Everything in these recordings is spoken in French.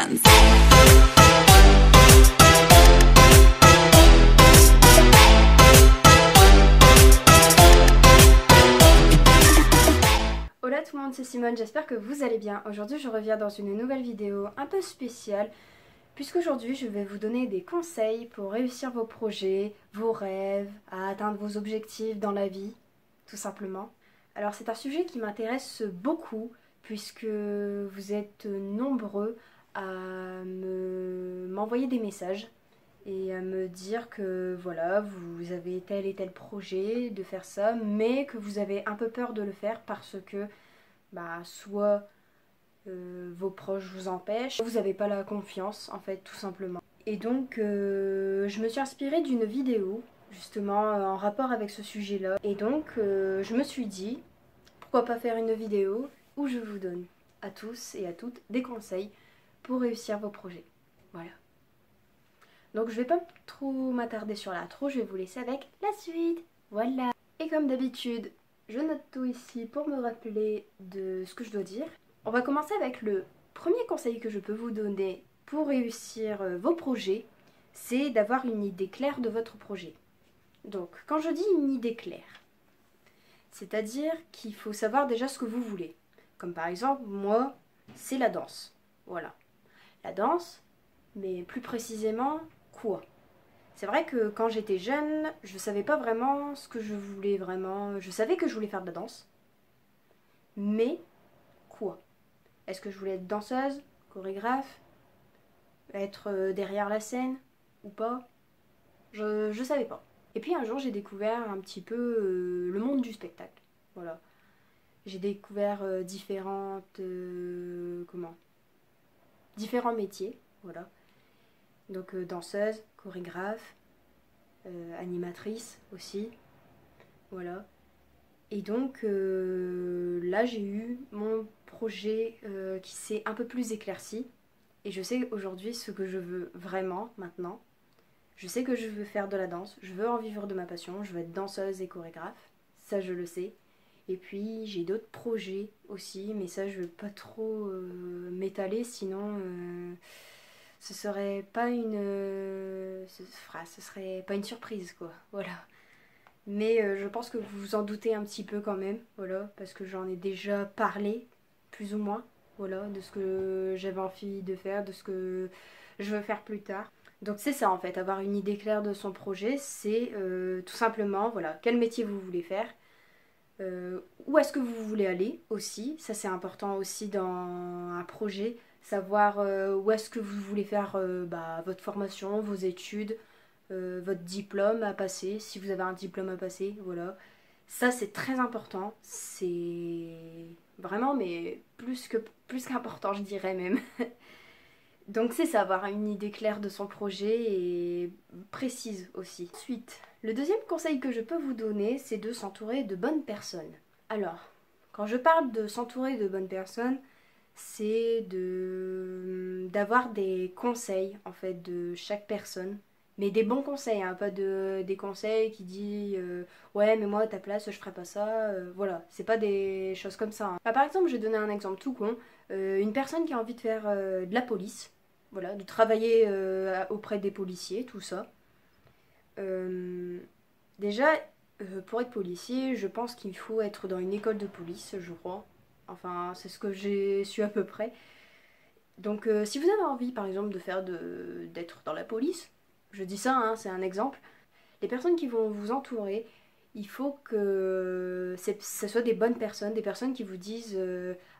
dance. Hola tout le monde, c'est Simone, j'espère que vous allez bien. Aujourd'hui je reviens dans une nouvelle vidéo un peu spéciale, puisqu'aujourd'hui je vais vous donner des conseils pour réussir vos projets, vos rêves, à atteindre vos objectifs dans la vie, tout simplement. Alors c'est un sujet qui m'intéresse beaucoup, puisque vous êtes nombreux à m'envoyer des messages et à me dire que voilà, vous avez tel et tel projet de faire ça, mais que vous avez un peu peur de le faire parce que soit vos proches vous empêchent, vous n'avez pas la confiance en fait, tout simplement. Et donc je me suis inspirée d'une vidéo justement en rapport avec ce sujet là, et donc je me suis dit pourquoi pas faire une vidéo où je vous donne à tous et à toutes des conseils pour réussir vos projets. Voilà. Donc je vais pas trop m'attarder sur l'intro, je vais vous laisser avec la suite. Voilà. Et comme d'habitude, je note tout ici pour me rappeler de ce que je dois dire. On va commencer avec le premier conseil que je peux vous donner pour réussir vos projets, c'est d'avoir une idée claire de votre projet. Donc quand je dis une idée claire, c'est-à-dire qu'il faut savoir déjà ce que vous voulez. Comme par exemple, moi, c'est la danse. Voilà. La danse, mais plus précisément, quoi? C'est vrai que quand j'étais jeune, je savais pas vraiment ce que je voulais vraiment. Je savais que je voulais faire de la danse. Mais quoi? Est-ce que je voulais être danseuse, chorégraphe, être derrière la scène ou pas? Je savais pas. Et puis un jour, j'ai découvert un petit peu le monde du spectacle. Voilà. J'ai découvert différents métiers. Voilà. Donc danseuse, chorégraphe, animatrice aussi. Voilà. Et donc là j'ai eu mon projet qui s'est un peu plus éclairci. Et je sais aujourd'hui ce que je veux vraiment maintenant. Je sais que je veux faire de la danse, je veux en vivre de ma passion, je veux être danseuse et chorégraphe. Ça je le sais. Et puis j'ai d'autres projets aussi, mais ça je veux pas trop m'étaler, sinon ce serait pas ce serait pas une surprise quoi. Voilà. Mais je pense que vous vous en doutez un petit peu quand même, voilà, parce que j'en ai déjà parlé, plus ou moins, voilà, de ce que j'avais envie de faire, de ce que je veux faire plus tard. Donc c'est ça en fait, avoir une idée claire de son projet, c'est tout simplement, voilà, quel métier vous voulez faire, où est-ce que vous voulez aller aussi, ça c'est important aussi dans un projet, savoir où est-ce que vous voulez faire votre formation, vos études, votre diplôme à passer, si vous avez un diplôme à passer, voilà. Ça c'est très important, c'est vraiment mais plus qu'important je dirais même. Donc c'est ça, avoir une idée claire de son projet et précise aussi. Ensuite, le deuxième conseil que je peux vous donner, c'est de s'entourer de bonnes personnes. Alors, quand je parle de s'entourer de bonnes personnes, c'est d'avoir des conseils en fait de chaque personne, mais des bons conseils, hein, pas des conseils qui disent ouais mais moi à ta place je ferais pas ça, voilà, c'est pas des choses comme ça, hein. Par exemple, je vais donner un exemple tout con, une personne qui a envie de faire de la police, voilà, de travailler auprès des policiers, tout ça. Déjà, pour être policier, je pense qu'il faut être dans une école de police, je crois. Enfin, c'est ce que j'ai su à peu près. Donc, si vous avez envie, par exemple, d'être dans la police, je dis ça, hein, c'est un exemple. Les personnes qui vont vous entourer, il faut que ce soit des bonnes personnes, des personnes qui vous disent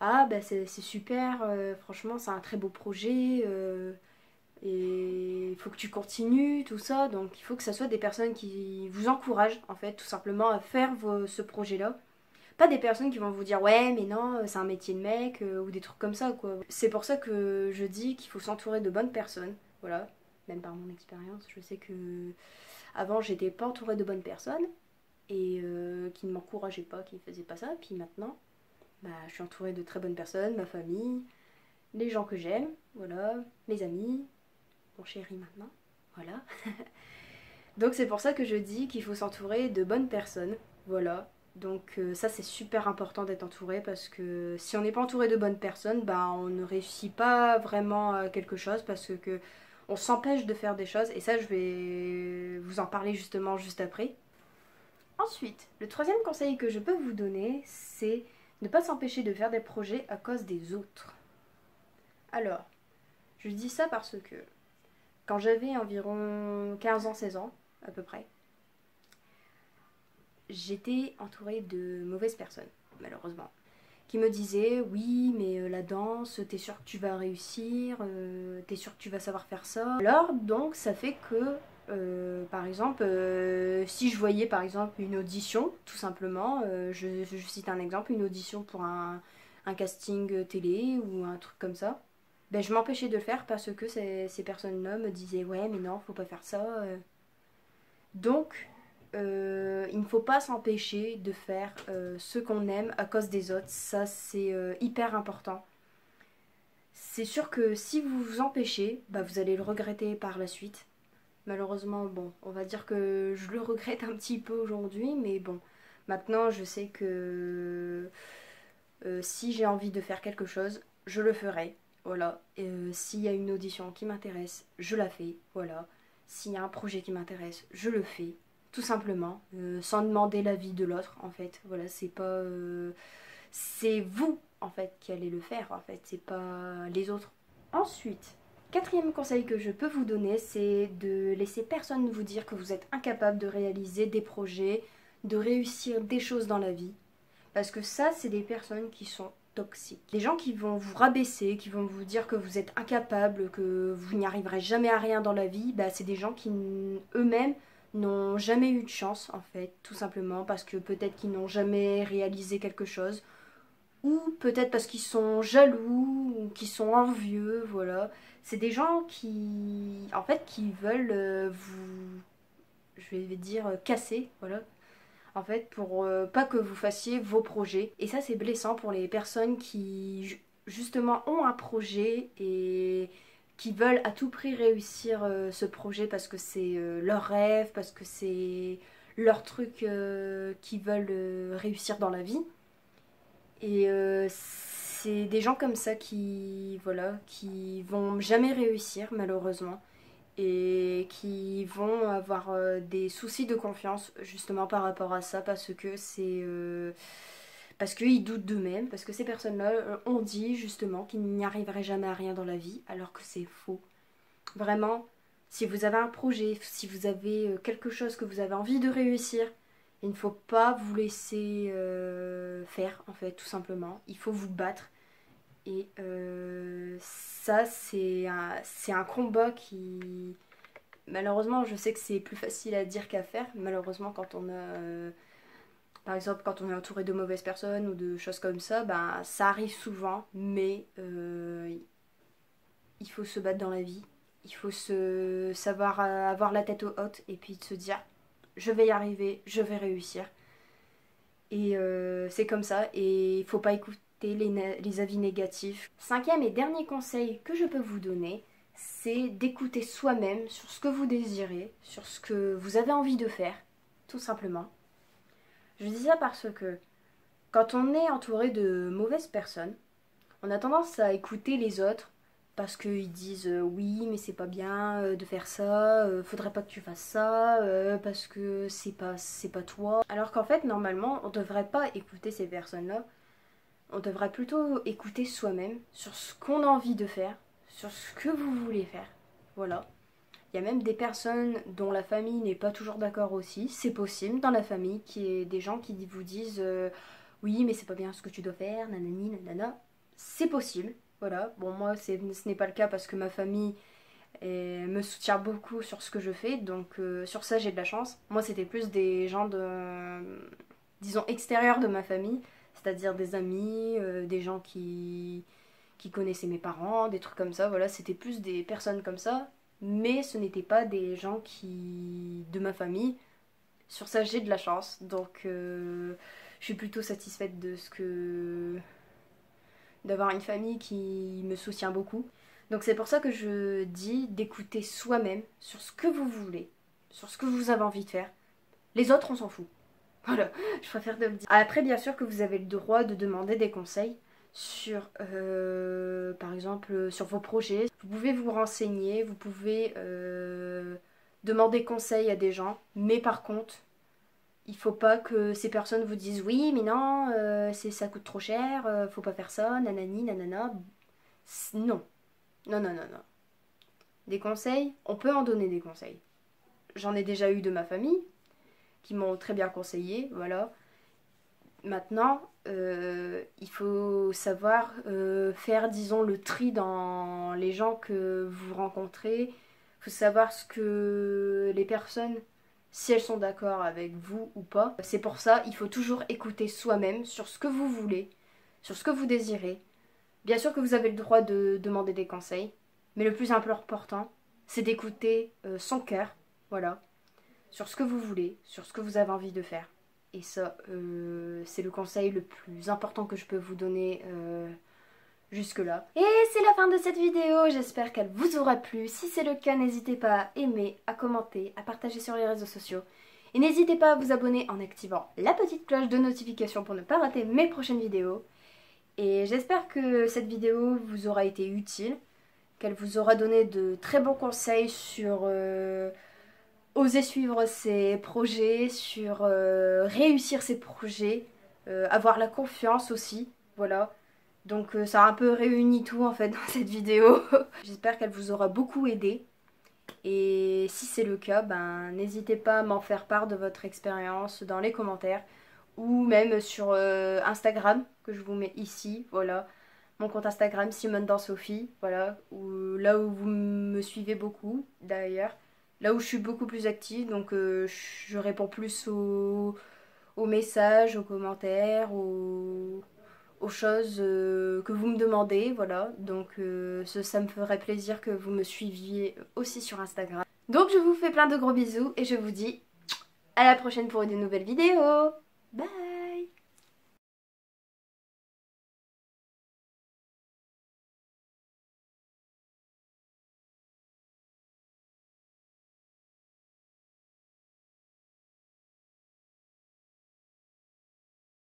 ah, bah c'est super, franchement, c'est un très beau projet, et il faut que tu continues, tout ça. Donc, il faut que ce soit des personnes qui vous encouragent, en fait, tout simplement, à faire ce projet-là. Pas des personnes qui vont vous dire ouais mais non c'est un métier de mec ou des trucs comme ça quoi. C'est pour ça que je dis qu'il faut s'entourer de bonnes personnes. Voilà, même par mon expérience, je sais que avant j'étais pas entourée de bonnes personnes et qui ne m'encourageaient pas, qui ne faisaient pas ça. Puis maintenant, je suis entourée de très bonnes personnes, ma famille, les gens que j'aime, voilà, mes amis, mon chéri maintenant, voilà. Donc c'est pour ça que je dis qu'il faut s'entourer de bonnes personnes, voilà. Donc ça c'est super important d'être entouré parce que si on n'est pas entouré de bonnes personnes, bah, on ne réussit pas vraiment à quelque chose parce que on s'empêche de faire des choses et ça je vais vous en parler justement juste après. Ensuite, le troisième conseil que je peux vous donner, c'est ne pas s'empêcher de faire des projets à cause des autres. Alors, je dis ça parce que quand j'avais environ 15 ans, 16 ans à peu près, j'étais entourée de mauvaises personnes, malheureusement, qui me disaient oui mais la danse, t'es sûr que tu vas réussir, t'es sûr que tu vas savoir faire ça. Alors donc ça fait que par exemple si je voyais par exemple une audition, tout simplement, je cite un exemple, une audition pour un casting télé ou un truc comme ça, ben, je m'empêchais de le faire parce que ces personnes-là me disaient ouais mais non faut pas faire ça. Donc il ne faut pas s'empêcher de faire ce qu'on aime à cause des autres. Ça, c'est hyper important. C'est sûr que si vous vous empêchez, bah, vous allez le regretter par la suite. Malheureusement, bon, on va dire que je le regrette un petit peu aujourd'hui, mais bon, maintenant je sais que si j'ai envie de faire quelque chose, je le ferai. Voilà. S'il y a une audition qui m'intéresse, je la fais. Voilà. S'il y a un projet qui m'intéresse, je le fais. Tout simplement. Sans demander l'avis de l'autre, en fait. Voilà, c'est pas. C'est vous, en fait, qui allez le faire, en fait. C'est pas les autres. Ensuite, quatrième conseil que je peux vous donner, c'est de laisser personne vous dire que vous êtes incapable de réaliser des projets, de réussir des choses dans la vie. Parce que ça, c'est des personnes qui sont toxiques. Les gens qui vont vous rabaisser, qui vont vous dire que vous êtes incapable, que vous n'y arriverez jamais à rien dans la vie, bah, c'est des gens qui eux-mêmes n'ont jamais eu de chance, en fait, tout simplement parce que peut-être qu'ils n'ont jamais réalisé quelque chose, ou peut-être parce qu'ils sont jaloux, ou qu'ils sont envieux, voilà. C'est des gens qui, en fait, qui veulent vous, je vais dire, casser, voilà, en fait, pour pas que vous fassiez vos projets. Et ça, c'est blessant pour les personnes qui, justement, ont un projet et qui veulent à tout prix réussir ce projet parce que c'est leur rêve, parce que c'est leur truc qu'ils veulent réussir dans la vie. Et c'est des gens comme ça qui, voilà, qui vont jamais réussir, malheureusement et qui vont avoir des soucis de confiance justement par rapport à ça parce que c'est parce qu'ils doutent d'eux-mêmes, parce que ces personnes-là ont dit justement qu'ils n'y arriveraient jamais à rien dans la vie alors que c'est faux. Vraiment, si vous avez un projet, si vous avez quelque chose que vous avez envie de réussir, il ne faut pas vous laisser faire en fait tout simplement. Il faut vous battre. Et ça, c'est un combat qui... Malheureusement, je sais que c'est plus facile à dire qu'à faire. Malheureusement, quand on a... par exemple, quand on est entouré de mauvaises personnes ou de choses comme ça, ben, ça arrive souvent. Mais il faut se battre dans la vie. Il faut savoir avoir la tête haute et puis de se dire, je vais y arriver, je vais réussir. Et c'est comme ça. Et il faut pas écouter les avis négatifs. Cinquième et dernier conseil que je peux vous donner, c'est d'écouter soi-même sur ce que vous désirez, sur ce que vous avez envie de faire, tout simplement. Je dis ça parce que quand on est entouré de mauvaises personnes, on a tendance à écouter les autres parce qu'ils disent oui mais c'est pas bien de faire ça, faudrait pas que tu fasses ça, parce que c'est pas toi. Alors qu'en fait normalement on devrait pas écouter ces personnes-là. On devrait plutôt écouter soi-même sur ce qu'on a envie de faire, sur ce que vous voulez faire. Voilà. Il y a même des personnes dont la famille n'est pas toujours d'accord aussi. C'est possible dans la famille qu'il y ait des gens qui vous disent oui mais c'est pas bien ce que tu dois faire, nanani, nanana. C'est possible. Voilà. Bon moi ce n'est pas le cas parce que ma famille me soutient beaucoup sur ce que je fais. Donc sur ça j'ai de la chance. Moi c'était plus des gens disons extérieurs de ma famille. C'est-à-dire des amis, des gens qui connaissaient mes parents, des trucs comme ça. Voilà, c'était plus des personnes comme ça. Mais ce n'étaient pas des gens de ma famille. Sur ça, j'ai de la chance. Donc, je suis plutôt satisfaite d'avoir une famille qui me soutient beaucoup. Donc, c'est pour ça que je dis d'écouter soi-même sur ce que vous voulez, sur ce que vous avez envie de faire. Les autres, on s'en fout. Voilà, je préfère de le dire. Après, bien sûr que vous avez le droit de demander des conseils sur, par exemple, sur vos projets. Vous pouvez vous renseigner, vous pouvez demander conseil à des gens, mais par contre, il faut pas que ces personnes vous disent oui, mais non, ça coûte trop cher, faut pas faire ça, nanani, nanana. Non, non, non, non, non. Des conseils, on peut en donner des conseils. J'en ai déjà eu de ma famille qui m'ont très bien conseillé, voilà. Maintenant, il faut savoir faire, disons, le tri dans les gens que vous rencontrez. Il faut savoir ce que les personnes, si elles sont d'accord avec vous ou pas. C'est pour ça, il faut toujours écouter soi-même sur ce que vous voulez, sur ce que vous désirez. Bien sûr que vous avez le droit de demander des conseils, mais le plus important, c'est d'écouter son cœur, voilà, sur ce que vous voulez, sur ce que vous avez envie de faire. Et ça, c'est le conseil le plus important que je peux vous donner jusque-là. Et c'est la fin de cette vidéo, j'espère qu'elle vous aura plu. Si c'est le cas, n'hésitez pas à aimer, à commenter, à partager sur les réseaux sociaux. Et n'hésitez pas à vous abonner en activant la petite cloche de notification pour ne pas rater mes prochaines vidéos. Et j'espère que cette vidéo vous aura été utile, qu'elle vous aura donné de très bons conseils sur oser suivre ses projets, sur réussir ses projets, avoir la confiance aussi, voilà. Donc ça a un peu réuni tout en fait dans cette vidéo. J'espère qu'elle vous aura beaucoup aidé. Et si c'est le cas, ben n'hésitez pas à m'en faire part de votre expérience dans les commentaires ou même sur Instagram que je vous mets ici, voilà. Mon compte Instagram Simone dans Sophie, voilà, là où vous me suivez beaucoup d'ailleurs. Là où je suis beaucoup plus active, donc je réponds plus aux messages, aux commentaires, aux choses que vous me demandez, voilà. Donc ça me ferait plaisir que vous me suiviez aussi sur Instagram. Donc je vous fais plein de gros bisous et je vous dis à la prochaine pour une nouvelle vidéo. Bye!